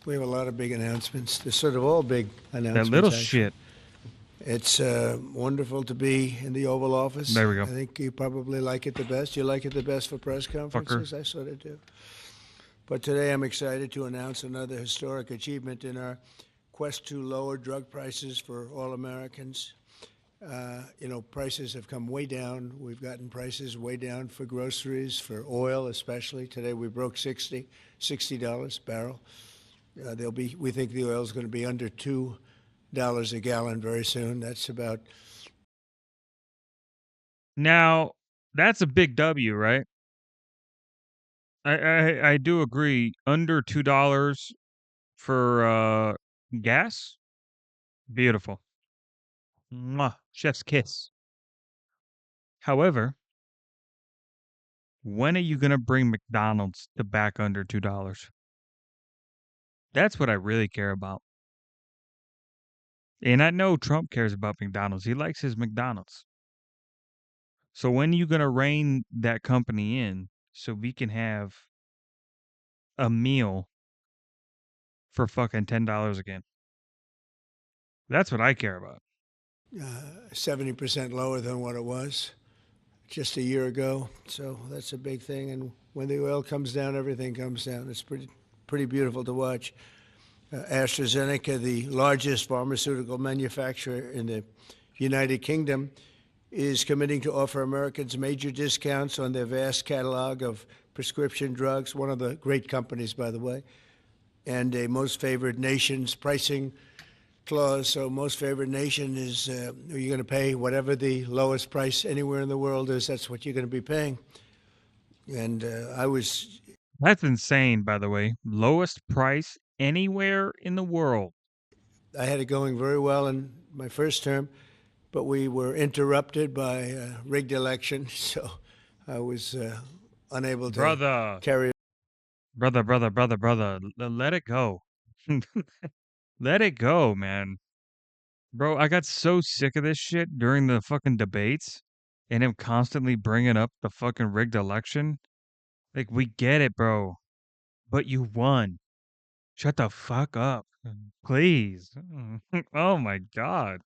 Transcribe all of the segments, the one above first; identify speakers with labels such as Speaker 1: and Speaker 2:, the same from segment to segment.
Speaker 1: We have a lot of big announcements. They're sort of all big
Speaker 2: That little
Speaker 1: announcements, actually.
Speaker 2: shit.
Speaker 1: It's wonderful to be in the Oval Office.
Speaker 2: There we go.
Speaker 1: I think you probably like it the best. You like it the best for press
Speaker 2: Fucker.
Speaker 1: conferences? I sort of do. But today I'm excited to announce another historic achievement in our quest to lower drug prices for all Americans. Prices have come way down. We've gotten prices way down for groceries, for oil especially. Today we broke $60 a barrel. We think the oil is going to be under $2 a gallon very soon. That's about
Speaker 2: Now, that's a big W, right? I do agree. Under $2 for gas? Beautiful. Mwah. Chef's kiss. However, when are you gonna bring McDonald's to back under $2? That's what I really care about. And I know Trump cares about McDonald's. He likes his McDonald's. So when are you gonna rein that company in so we can have a meal for fucking $10 again? That's what I care about.
Speaker 1: 70% lower than what it was just a year ago. So that's a big thing. And when the oil comes down, everything comes down. It's pretty beautiful to watch. AstraZeneca, the largest pharmaceutical manufacturer in the United Kingdom, is committing to offer Americans major discounts on their vast catalog of prescription drugs, one of the great companies, by the way, and a most favored nation's pricing clause. So most favored nation is you're going to pay whatever the lowest price anywhere in the world is. That's what you're going to be paying. And
Speaker 2: That's insane, by the way. Lowest price anywhere in the world.
Speaker 1: I had it going very well in my first term, but we were interrupted by a rigged election, so I was unable to
Speaker 2: Brother.
Speaker 1: carry.
Speaker 2: Brother. Let it go. Let it go, man. Bro, I got so sick of this shit during the fucking debates and him constantly bringing up the fucking rigged election. Like, we get it, bro. But you won. Shut the fuck up. Please. Oh my God.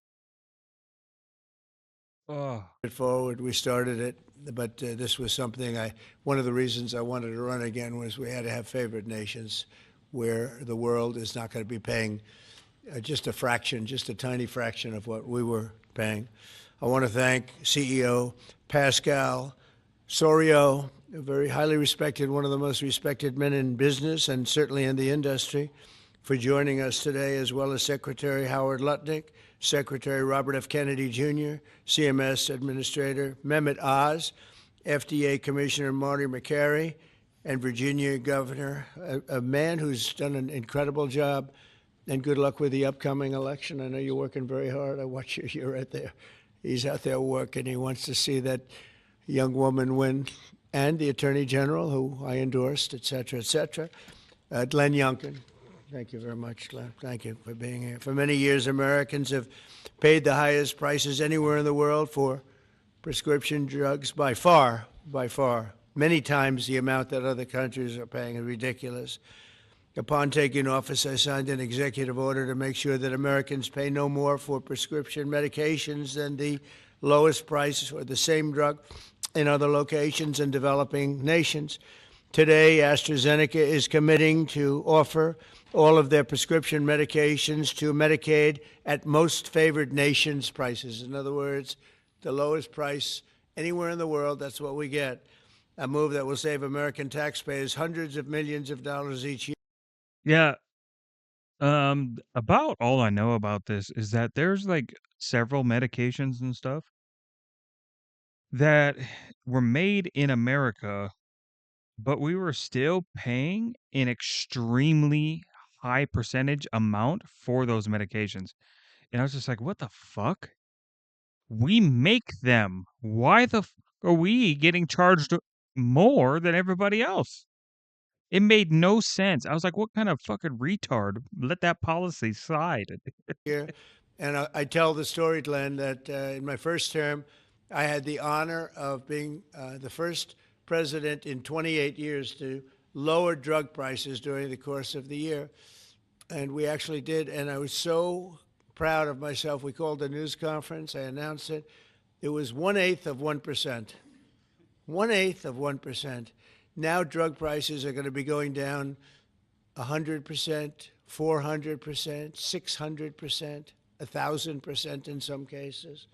Speaker 2: Oh.
Speaker 1: It forward. We started it, but this was something one of the reasons I wanted to run again was we had to have favored nations where the world is not going to be paying just a fraction, just a tiny fraction of what we were paying. I want to thank CEO Pascal Soriot, a very highly respected, one of the most respected men in business and certainly in the industry, for joining us today, as well as Secretary Howard Lutnick, Secretary Robert F. Kennedy Jr., CMS Administrator Mehmet Oz, FDA Commissioner Marty McCary, and Virginia Governor, a man who's done an incredible job. And good luck with the upcoming election. I know you're working very hard. I watch you. You're right there. He's out there working. He wants to see that young woman win, and the Attorney General, who I endorsed, et cetera, et cetera. Glenn Youngkin. Thank you very much, Glenn. Thank you for being here. For many years, Americans have paid the highest prices anywhere in the world for prescription drugs by far, many times the amount that other countries are paying is ridiculous. Upon taking office, I signed an executive order to make sure that Americans pay no more for prescription medications than the lowest price for the same drug in other locations in developing nations. Today, AstraZeneca is committing to offer all of their prescription medications to Medicaid at most favored nations prices. In other words, the lowest price anywhere in the world, that's what we get. A move that will save American taxpayers hundreds of millions of dollars each year.
Speaker 2: Yeah. About all I know about this is that there's like several medications and stuff that were made in America, but we were still paying an extremely high percentage amount for those medications. And I was just like, what the fuck? We make them. Why the are we getting charged more than everybody else? It made no sense. I was like, what kind of fucking retard let that policy slide?
Speaker 1: Here. And I tell the story, Glenn, that in my first term, I had the honor of being the first president in 28 years to lower drug prices during the course of the year. and we actually did. And I was so proud of myself. We called a news conference. I announced it. It was 1/8 of 1%. 1/8 of 1%. Now drug prices are going to be going down 100%, 400%, 600%, 1,000% in some cases.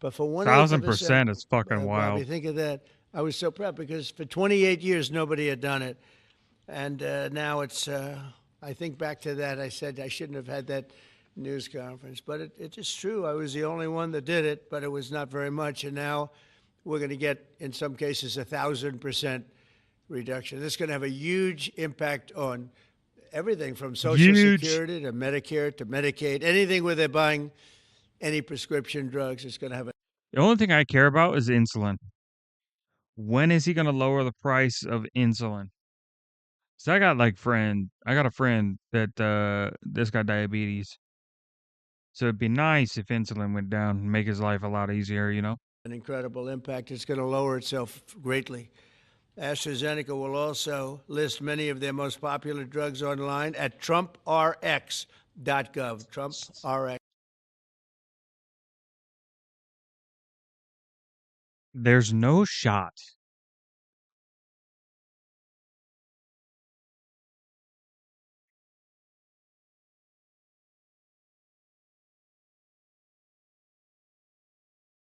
Speaker 1: But for 1/8 of a cent,
Speaker 2: 1,000% is fucking
Speaker 1: Bobby,
Speaker 2: wild.
Speaker 1: think of that. I was so proud because for 28 years nobody had done it, and now it's. I think back to that. I said I shouldn't have had that news conference, but it is true. I was the only one that did it, but it was not very much, and now we're going to get, in some cases, 1,000% reduction. This is going to have a huge impact on everything from Social
Speaker 2: Huge.
Speaker 1: Security to Medicare to Medicaid, anything where they're buying any prescription drugs. It's going to have a
Speaker 2: The only thing I care about is insulin. When is he gonna lower the price of insulin? So I got a friend that that's got diabetes. So it'd be nice if insulin went down and make his life a lot easier, you know?
Speaker 1: an incredible impact. It's going to lower itself greatly. AstraZeneca will also list many of their most popular drugs online at trumprx.gov. TrumpRx.
Speaker 2: There's no shot.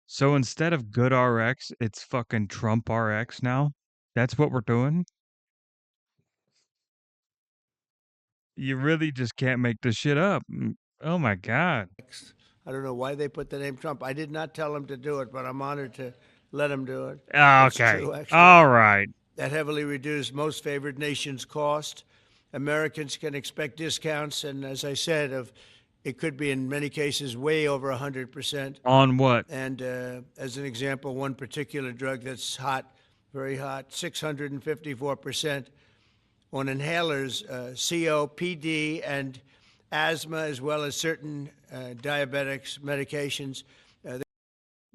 Speaker 2: So instead of Good RX, it's fucking Trump RX now? That's what we're doing? You really just can't make this shit up. Oh my god.
Speaker 1: I don't know why they put the name Trump. I did not tell him to do it, but I'm honored to let him do it. It's
Speaker 2: Okay.
Speaker 1: true, actually.
Speaker 2: All right.
Speaker 1: That heavily reduced most favored nations' cost. Americans can expect discounts, and as I said, it could be in many cases way over 100%.
Speaker 2: On what?
Speaker 1: And as an example, one particular drug that's hot, very hot, 654% on inhalers, COPD and asthma, as well as certain diabetics medications.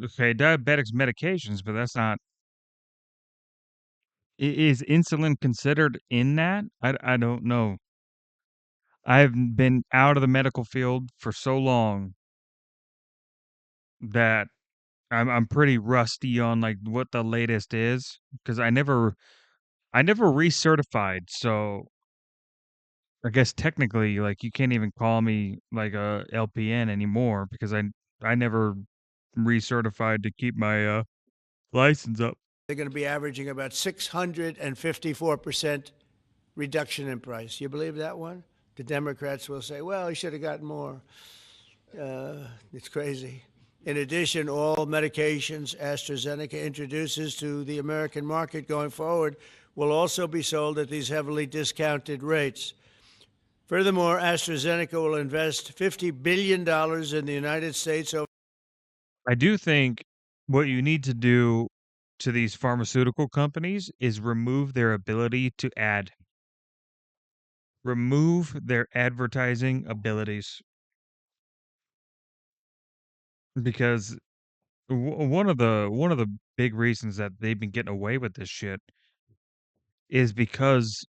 Speaker 2: Okay, diabetics medications, but that's not. Is insulin considered in that? I don't know. I've been out of the medical field for so long that I'm pretty rusty on like what the latest is because I never recertified, so I guess technically like you can't even call me like a LPN anymore because I never recertified to keep my license up.
Speaker 1: They're going to be averaging about 654% reduction in price. You believe that one? The Democrats will say, well, he should have gotten more. It's crazy. In addition, all medications AstraZeneca introduces to the American market going forward will also be sold at these heavily discounted rates. Furthermore, AstraZeneca will invest $50 billion in the United States over
Speaker 2: I do think what you need to do to these pharmaceutical companies is remove their ability to ad. Remove their advertising abilities because one of the big reasons that they've been getting away with this shit is because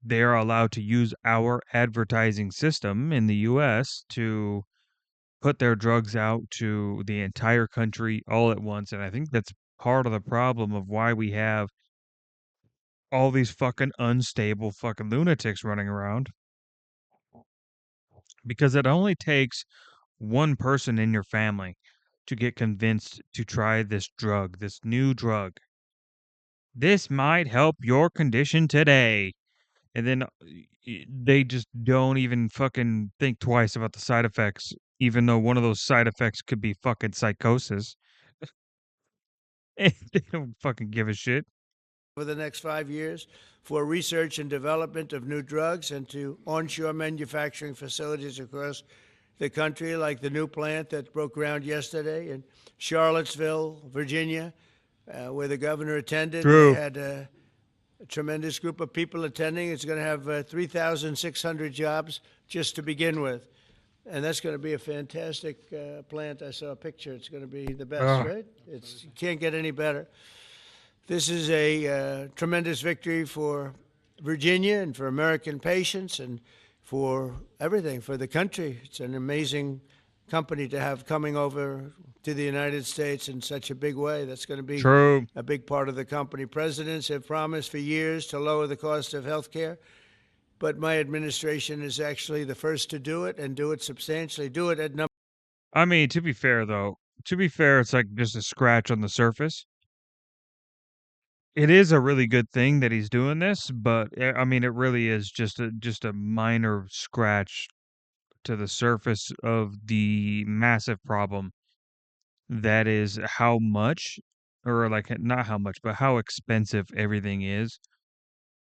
Speaker 2: they are allowed to use our advertising system in the US to put their drugs out to the entire country all at once. And I think that's part of the problem of why we have all these fucking unstable fucking lunatics running around. Because it only takes one person in your family to get convinced to try this drug, this new drug. This might help your condition today. And then they just don't even fucking think twice about the side effects, even though one of those side effects could be fucking psychosis. And they don't fucking give a shit.
Speaker 1: the next 5 years for research and development of new drugs and to onshore manufacturing facilities across the country, like the new plant that broke ground yesterday in Charlottesville, Virginia, where the governor attended.
Speaker 2: True.
Speaker 1: They had a tremendous group of people attending. It's going to have 3,600 jobs just to begin with. And that's going to be a fantastic plant. I saw a picture. It's going to be the best,
Speaker 2: Ugh.
Speaker 1: right? You can't get any better. This is a tremendous victory for Virginia and for American patients, and for everything, for the country. It's an amazing company to have coming over to the United States in such a big way. That's going to be
Speaker 2: True.
Speaker 1: a big part of the company. Presidents have promised for years to lower the cost of health care, but my administration is actually the first to do it and do it substantially, do it at number.
Speaker 2: I mean, to be fair though, it's like just a scratch on the surface. It is a really good thing that he's doing this, but I mean, it really is just a minor scratch to the surface of the massive problem that is how much, or like not how much, but how expensive everything is,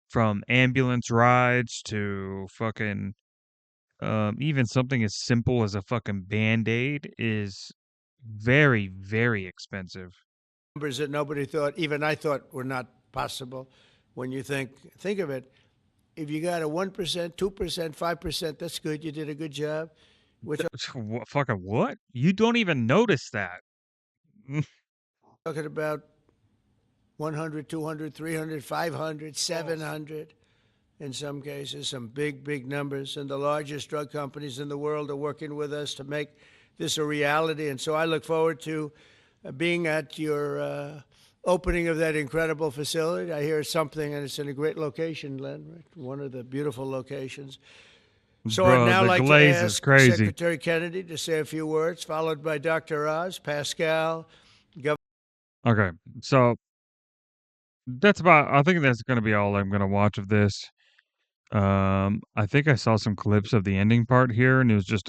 Speaker 2: from ambulance rides to fucking even something as simple as a fucking band-aid is very, very expensive.
Speaker 1: Numbers that nobody thought, even I thought, were not possible. When you think of it, if you got a 1%, 2%, 5%, that's good. You did a good job. We're
Speaker 2: Fucking what? You don't even notice that.
Speaker 1: talking about 100, 200, 300, 500, 700 in some cases, some big, big numbers. And the largest drug companies in the world are working with us to make this a reality. And so I look forward to being at your opening of that incredible facility. I hear something, and it's in a great location, Len, right? One of the beautiful locations. So I'd
Speaker 2: Bro,
Speaker 1: now
Speaker 2: the
Speaker 1: like to
Speaker 2: glaze is
Speaker 1: ask
Speaker 2: crazy.
Speaker 1: Secretary Kennedy to say a few words, followed by Dr. Oz, Pascal, Governor.
Speaker 2: Okay, so that's about. I think that's gonna be all I'm gonna watch of this. I think I saw some clips of the ending part here, and it was just